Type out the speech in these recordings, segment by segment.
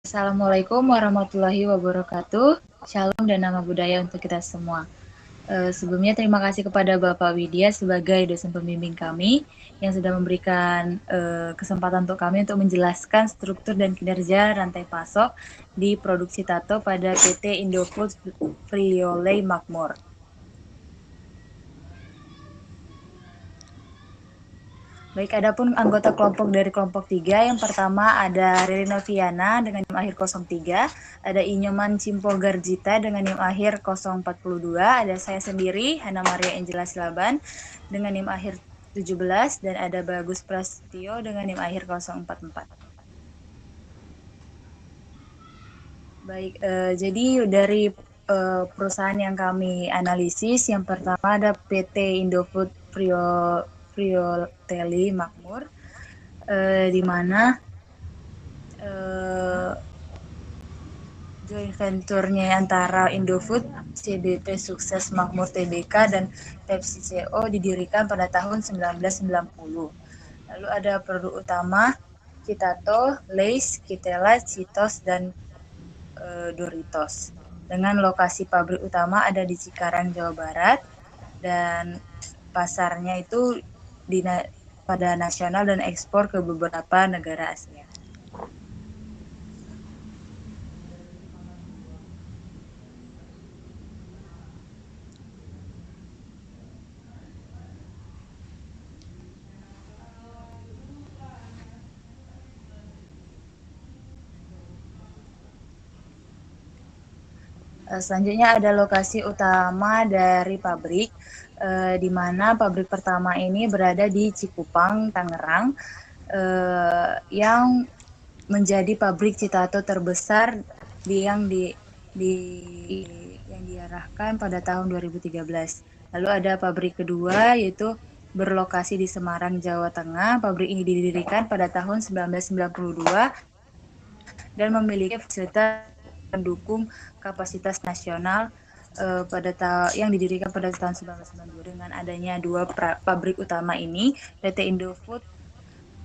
Assalamualaikum warahmatullahi wabarakatuh. Shalom dan nama budaya untuk kita semua. Sebelumnya terima kasih kepada Bapak Widya sebagai dosen pembimbing kami yang sudah memberikan kesempatan untuk kami untuk menjelaskan struktur dan kinerja rantai pasok di produksi tato pada PT Indofood Friolet Makmur. Baik, adapun anggota kelompok dari kelompok 3, yang pertama ada Riri Noviana dengan NIM akhir 03, ada Inyoman Cimpo Garjita dengan NIM akhir 042, ada saya sendiri, Hana Maria Angela Silaban dengan NIM akhir 17, dan ada Bagus Prasetyo dengan NIM akhir 044. Baik, jadi dari perusahaan yang kami analisis, yang pertama ada PT Indofood Frioteli Makmur, di mana joint venture-nya antara Indofood, CDP Sukses Makmur Tbk, dan Pepsi CO didirikan pada tahun 1990. Lalu ada produk utama Citato, Lay's, Kitela, Cheetos, dan Doritos. Dengan lokasi pabrik utama ada di Cikarang, Jawa Barat, dan pasarnya itu pada nasional dan ekspor ke beberapa negara Asia. Selanjutnya ada lokasi utama dari pabrik, di mana pabrik pertama ini berada di Cikupang, Tangerang, yang menjadi pabrik Citato terbesar yang diarahkan pada tahun 2013. Lalu ada pabrik kedua yaitu berlokasi di Semarang, Jawa Tengah. Pabrik ini didirikan pada tahun 1992 dan memiliki fasilitas mendukung kapasitas nasional yang didirikan pada tahun 1992. Dengan adanya dua pabrik utama ini, PT Indofood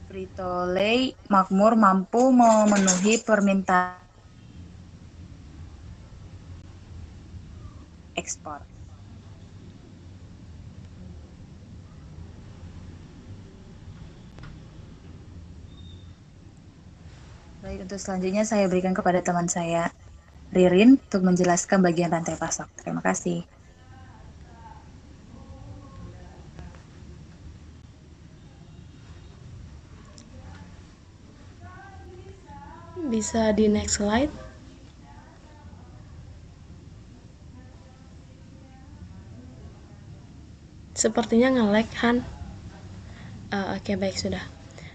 Frito-Lay Makmur mampu memenuhi permintaan ekspor. Baik, untuk selanjutnya saya berikan kepada teman saya, Ririn, untuk menjelaskan bagian rantai pasok. Terima kasih. Bisa di next slide. Sepertinya nge-lag, Han. Oke, baik, sudah.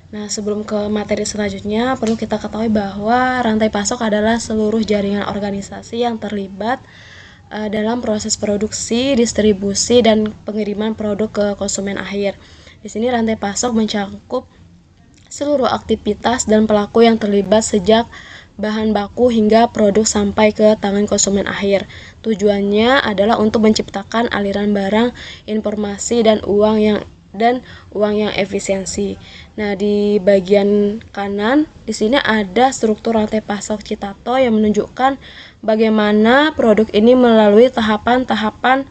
Nah, sebelum ke materi selanjutnya, perlu kita ketahui bahwa rantai pasok adalah seluruh jaringan organisasi yang terlibat dalam proses produksi, distribusi, dan pengiriman produk ke konsumen akhir. Di sini rantai pasok mencakup seluruh aktivitas dan pelaku yang terlibat sejak bahan baku hingga produk sampai ke tangan konsumen akhir. Tujuannya adalah untuk menciptakan aliran barang, informasi, dan uang yang efisiensi. Nah, di bagian kanan di sini ada struktur rantai pasok Citato yang menunjukkan bagaimana produk ini melalui tahapan-tahapan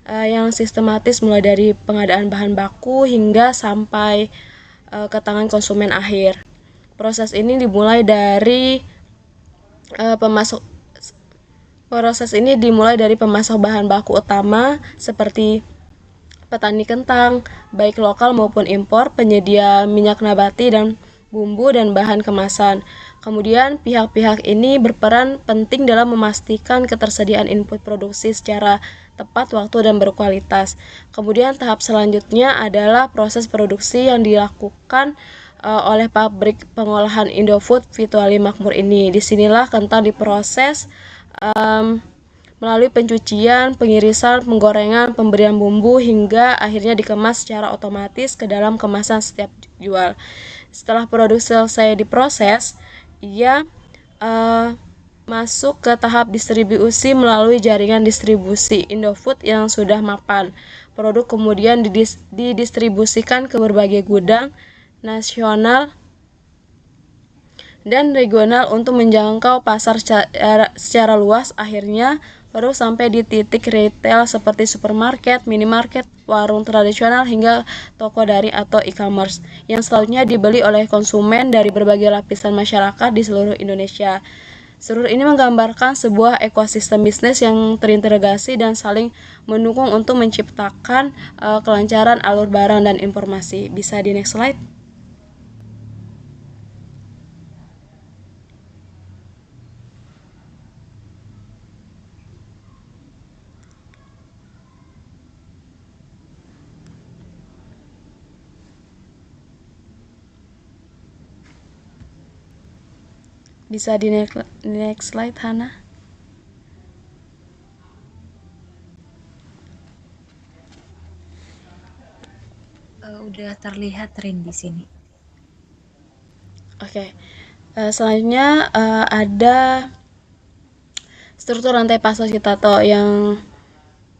yang sistematis, mulai dari pengadaan bahan baku hingga sampai ke tangan konsumen akhir. Proses ini dimulai dari pemasok bahan baku utama seperti petani kentang, baik lokal maupun impor, penyedia minyak nabati dan bumbu dan bahan kemasan. Kemudian pihak-pihak ini berperan penting dalam memastikan ketersediaan input produksi secara tepat waktu dan berkualitas. Kemudian tahap selanjutnya adalah proses produksi yang dilakukan oleh pabrik pengolahan Indofood Frito-Lay Makmur ini. Disinilah kentang diproses melalui pencucian, pengirisan, penggorengan, pemberian bumbu, hingga akhirnya dikemas secara otomatis ke dalam kemasan setiap jual. Setelah produk selesai diproses, ia masuk ke tahap distribusi melalui jaringan distribusi Indofood yang sudah mapan. Produk kemudian didistribusikan ke berbagai gudang nasional dan regional untuk menjangkau pasar secara luas, akhirnya baru sampai di titik retail seperti supermarket, minimarket, warung tradisional, hingga toko daring atau e-commerce yang selanjutnya dibeli oleh konsumen dari berbagai lapisan masyarakat di seluruh Indonesia. Seluruh ini menggambarkan sebuah ekosistem bisnis yang terintegrasi dan saling mendukung untuk menciptakan kelancaran alur barang dan informasi. Bisa di next slide? Bisa di next slide, Hana? Udah terlihat tren di sini. Oke. Selanjutnya ada struktur rantai pasok kita tuh yang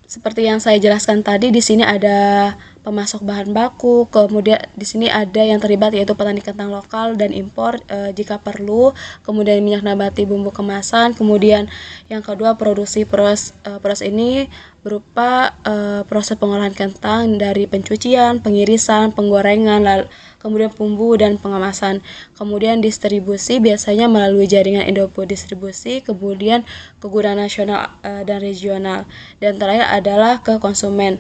seperti yang saya jelaskan tadi. Di sini ada pemasok bahan baku, kemudian di sini ada yang terlibat yaitu petani kentang lokal dan impor jika perlu, kemudian minyak nabati, bumbu kemasan, kemudian yang kedua produksi. Proses ini berupa proses pengolahan kentang dari pencucian, pengirisan, penggorengan, lalu kemudian bumbu dan pengemasan. Kemudian distribusi biasanya melalui jaringan Indofood distribusi, kemudian ke gudang nasional dan regional. Dan terakhir adalah ke konsumen,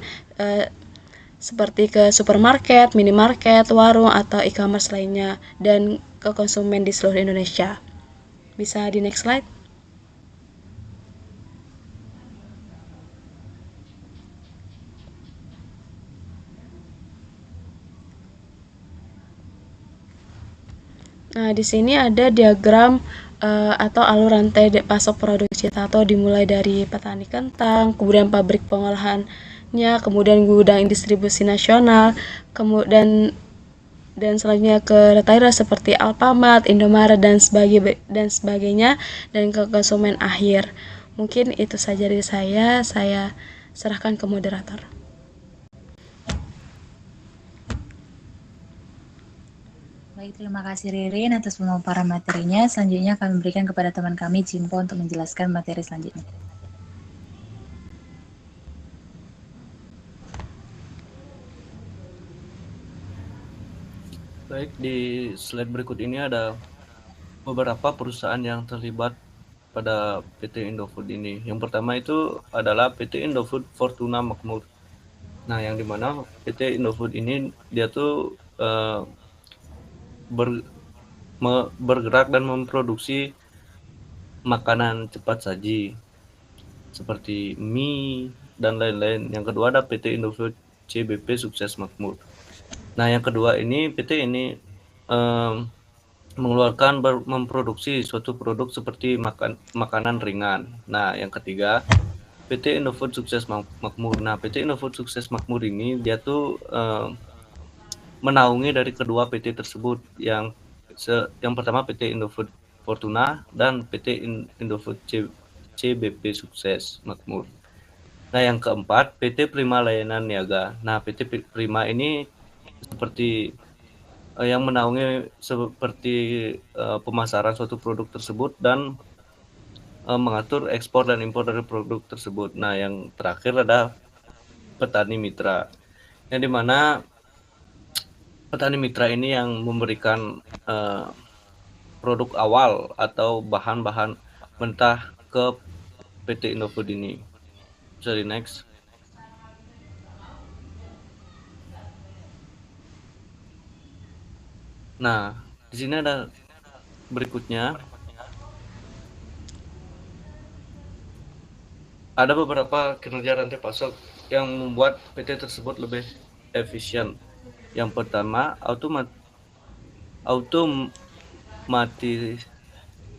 seperti ke supermarket, minimarket, warung, atau e-commerce lainnya, dan ke konsumen di seluruh Indonesia. Bisa di next slide? Nah, di sini ada diagram atau alur rantai pasok produk Citato, dimulai dari petani kentang, kemudian pabrik pengolahannya, kemudian gudang distribusi nasional, kemudian dan selanjutnya ke retailer seperti Alfamart, Indomaret dan sebagainya, dan ke konsumen akhir. Mungkin itu saja dari saya serahkan ke moderator. Baik, terima kasih Ririn atas pemaparan materinya. Selanjutnya kami berikan kepada teman kami Jimpo untuk menjelaskan materi selanjutnya. Baik, di slide berikut ini ada beberapa perusahaan yang terlibat pada PT Indofood ini. Yang pertama itu adalah PT Indofood Fortuna Makmur. Nah, yang dimana PT Indofood ini dia tuh bergerak dan memproduksi makanan cepat saji seperti mie dan lain-lain. Yang kedua ada PT Indofood CBP Sukses Makmur. Nah, yang kedua ini PT ini memproduksi suatu produk seperti makanan ringan. Nah, yang ketiga PT Indofood Sukses Makmur. Nah, PT Indofood Sukses Makmur ini dia tuh menaungi dari kedua PT tersebut, yang pertama PT Indofood Fortuna dan PT Indofood CBP Sukses Makmur. Nah, yang keempat PT Prima Layanan Niaga. Nah, PT Prima ini seperti yang menaungi seperti pemasaran suatu produk tersebut dan mengatur ekspor dan impor dari produk tersebut. Nah, yang terakhir ada Petani Mitra, yang dimana Petani Mitra ini yang memberikan produk awal atau bahan-bahan mentah ke PT Indofood ini. Bisa di next. Nah, di sini ada berikutnya. Ada beberapa kinerja rantai pasok yang membuat PT tersebut lebih efisien. Yang pertama,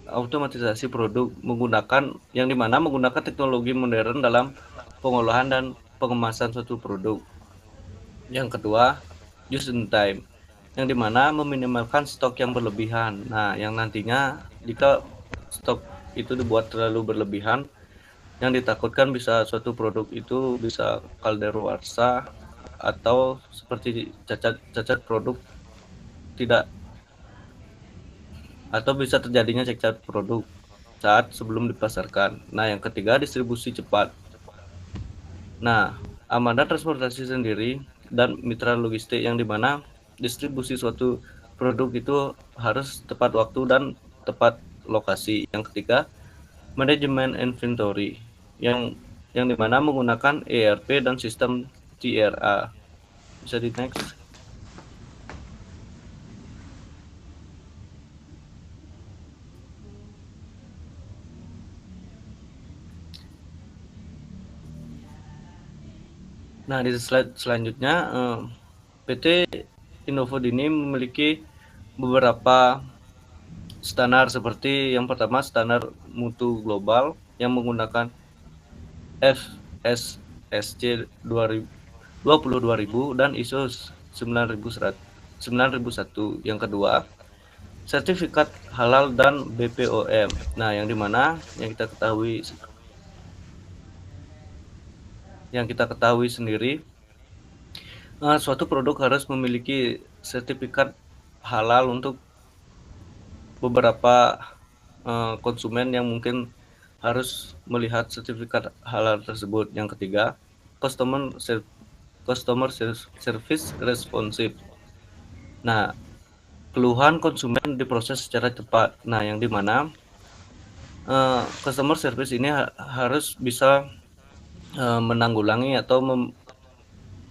automatisasi produk yang dimana menggunakan teknologi modern dalam pengolahan dan pengemasan suatu produk. Yang kedua, just in time, yang dimana meminimalkan stok yang berlebihan. Nah, yang nantinya jika stok itu dibuat terlalu berlebihan, yang ditakutkan suatu produk itu bisa kadaluarsa atau seperti cacat produk tidak atau bisa terjadinya cacat produk saat sebelum dipasarkan. Nah, yang ketiga distribusi cepat. Nah, amanah transportasi sendiri dan mitra logistik yang dimana distribusi suatu produk itu harus tepat waktu dan tepat lokasi. Yang ketiga, manajemen inventory yang dimana menggunakan ERP dan sistem TRA. Bisa di next. Nah, di slide selanjutnya PT Indofood ini memiliki beberapa standar, seperti yang pertama standar mutu global yang menggunakan FSSC 22000 dan ISO 9001. Yang kedua, sertifikat halal dan BPOM. Nah, yang dimana yang kita ketahui sendiri, suatu produk harus memiliki sertifikat halal untuk beberapa konsumen yang mungkin harus melihat sertifikat halal tersebut. Yang ketiga, customer service responsive. Nah, keluhan konsumen diproses secara cepat. Nah, yang dimana customer service ini harus bisa menanggulangi atau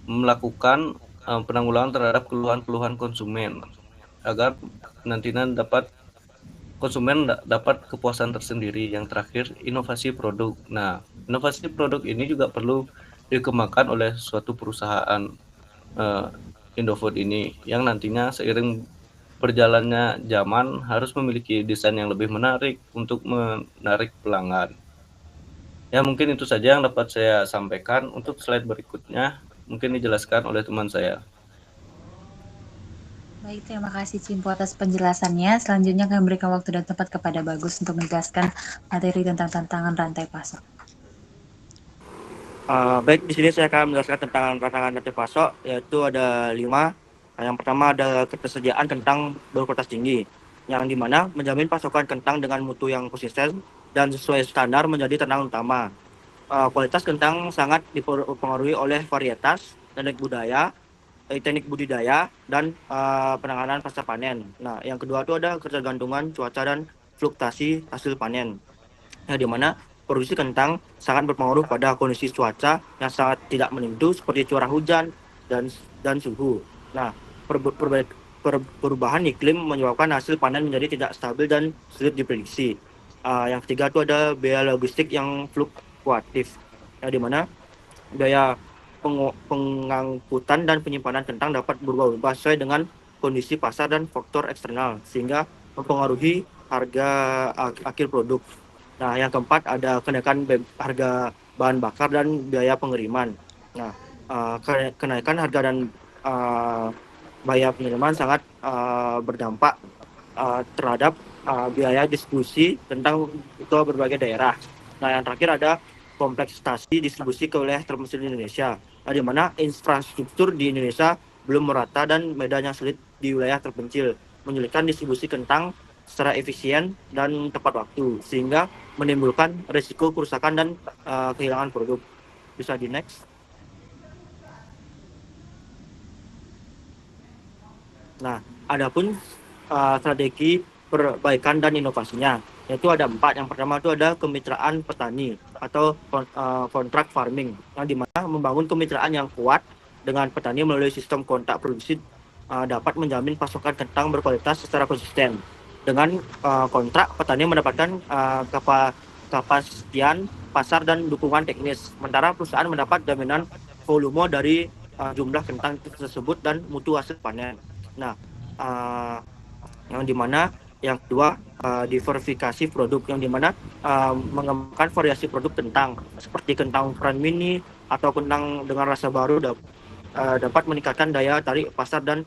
melakukan penanggulangan terhadap keluhan-keluhan konsumen agar nantinya konsumen dapat kepuasan tersendiri. Yang terakhir, inovasi produk. Nah, inovasi produk ini juga perlu dikembangkan oleh suatu perusahaan Indofood ini, yang nantinya seiring berjalannya zaman harus memiliki desain yang lebih menarik untuk menarik pelanggan. Ya, mungkin itu saja yang dapat saya sampaikan. Untuk slide berikutnya mungkin dijelaskan oleh teman saya. Baik, terima kasih Cimpo atas penjelasannya. Selanjutnya kami berikan waktu dan tempat kepada Bagus untuk menjelaskan materi tentang tantangan rantai pasok. Baik, di sini saya akan menjelaskan tentang tantangan rantai pasok, yaitu ada 5. Yang pertama ada ketersediaan kentang berkualitas tinggi, yang dimana menjamin pasokan kentang dengan mutu yang konsisten dan sesuai standar menjadi tantangan utama. Kualitas kentang sangat dipengaruhi oleh varietas, teknik budidaya, dan penanganan pasca panen. Nah, yang kedua itu ada ketergantungan cuaca dan fluktuasi hasil panen, yang dimana produksi kentang sangat berpengaruh pada kondisi cuaca yang sangat tidak menentu seperti curah hujan dan suhu. Nah, perubahan iklim menyebabkan hasil panen menjadi tidak stabil dan sulit diprediksi. Yang ketiga itu ada biaya logistik yang fluktuatif, yang dimana biaya pengangkutan dan penyimpanan kentang dapat berubah-ubah sesuai dengan kondisi pasar dan faktor eksternal, sehingga mempengaruhi harga akhir produk. Nah, yang keempat ada kenaikan harga bahan bakar dan biaya pengiriman. Nah, kenaikan harga dan biaya pengiriman sangat berdampak terhadap biaya distribusi tentang ke berbagai daerah. Nah, yang terakhir ada kompleksitas distribusi ke wilayah terpencil di Indonesia, di mana infrastruktur di Indonesia belum merata dan medannya sulit di wilayah terpencil, menyulitkan distribusi kentang secara efisien dan tepat waktu, sehingga menimbulkan risiko kerusakan dan kehilangan produk. Bisa di next. Nah, adapun strategi perbaikan dan inovasinya, yaitu ada 4. Yang pertama itu ada kemitraan petani atau contract farming, yang dimana membangun kemitraan yang kuat dengan petani melalui sistem kontrak produksi dapat menjamin pasokan kentang berkualitas secara konsisten. Dengan kontrak, petani mendapatkan kepastian pasar dan dukungan teknis, sementara perusahaan mendapat jaminan volume dari jumlah kentang tersebut dan mutu hasil panen. Nah, yang dimana yang kedua diversifikasi produk, yang dimana mengembangkan variasi produk kentang seperti kentang ukuran mini atau kentang dengan rasa baru dapat meningkatkan daya tarik pasar dan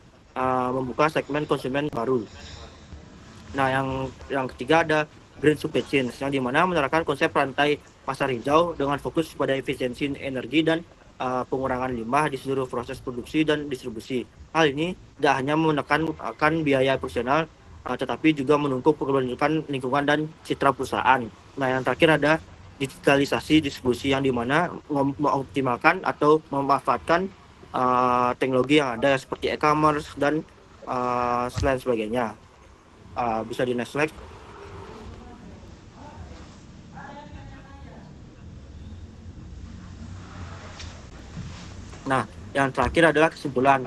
membuka segmen konsumen baru. Nah, yang ketiga ada green supply chain, yang dimana menerapkan konsep rantai pasar hijau dengan fokus pada efisiensi energi dan pengurangan limbah di seluruh proses produksi dan distribusi. Hal ini tidak hanya menekan biaya operasional, tetapi juga mendukung keberlanjutan lingkungan dan citra perusahaan. Nah, yang terakhir ada digitalisasi distribusi, yang dimana mengoptimalkan atau memanfaatkan teknologi yang ada seperti e-commerce dan selain sebagainya. Bisa di next slide. Nah, yang terakhir adalah kesimpulan.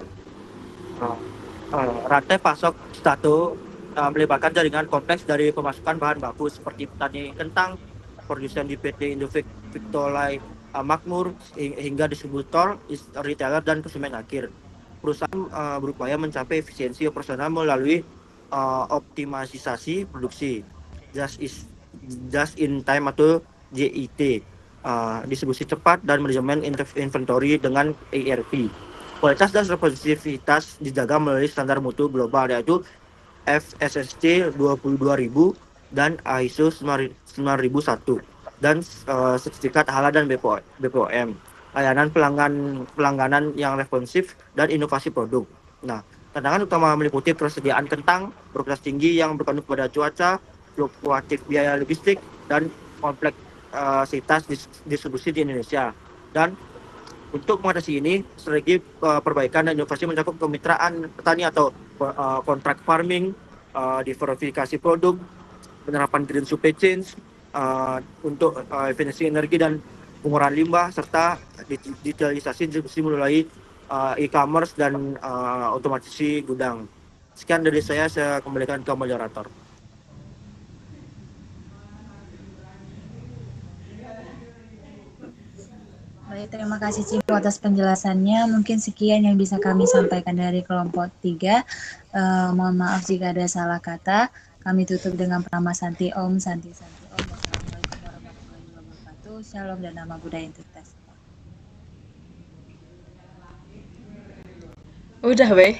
Rantai pasok Stato melibatkan jaringan kompleks dari pemasukan bahan baku seperti petani kentang, produsen di PT Indofood Victolai Makmur, hingga distributor, retailer, dan konsumen akhir. Perusahaan berupaya mencapai efisiensi operasional melalui optimalisasi produksi, just in time atau JIT, distribusi cepat, dan manajemen inventory dengan ERP. Kualitas dan representativitas dijaga melalui standar mutu global, yaitu FSSC 22000 dan ISO 9001, dan sertifikat halal dan BPOM. Layanan pelangganan yang responsif dan inovasi produk. Nah, tantangan utama meliputi persediaan kentang berkualitas tinggi yang bergantung pada cuaca, fluktuatif biaya logistik, dan kompleksitas distribusi di Indonesia. Dan untuk mengatasi ini, strategi perbaikan dan inovasi mencakup kemitraan petani atau contract farming, diversifikasi produk, penerapan green supply chain untuk efisiensi energi dan pengurangan limbah, serta digitalisasi distribusi melalui e-commerce dan otomatisasi gudang. Sekian dari saya kembalikan ke moderator. Baik, terima kasih Cipu atas penjelasannya. Mungkin sekian yang bisa kami sampaikan dari kelompok 3. Mohon maaf jika ada salah kata. Kami tutup dengan pranama Santi Om, Santi Santi Om. Wassalamualaikum warahmatullahi wabarakatuh. Shalom dan nama budaya yang tercipta. Udah, weh.